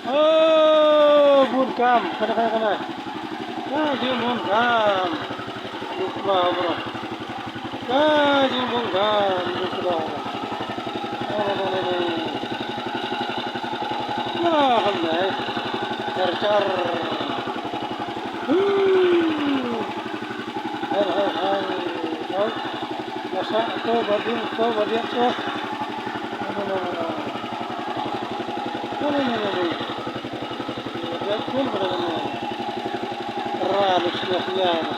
Oh, bun kam, kena. Kaji bun kam, lupa bro. Kaji bun kam, lupa. Nah, hamdai, car. Hai. Masa to badin. No. يكون بدل الرالس وخيانة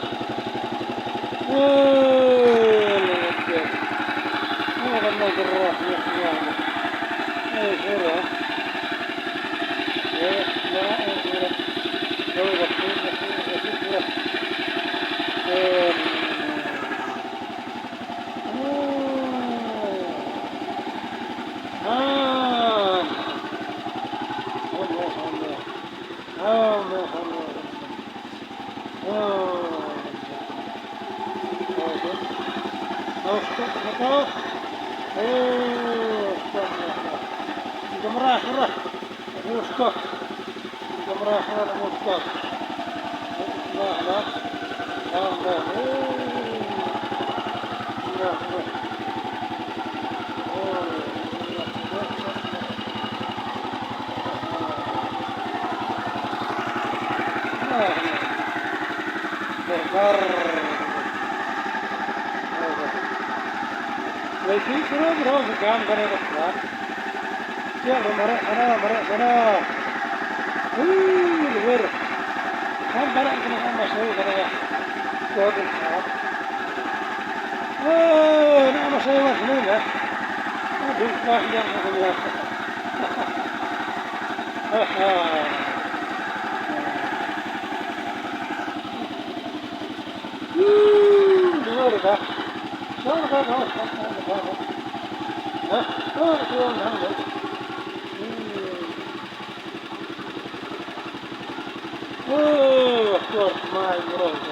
هذا النادي الراح وخيانة أي شورة لا شورة دولة شورة جمراح موسكوك جمراح موسكوك لا वैसे रोज काम करेगा क्या मरे वर हम बड़ा करेगा मशहूर करेगा तो दिन ना मशहूर नहीं है दिन का ही जाना होगा वर का Of my brother.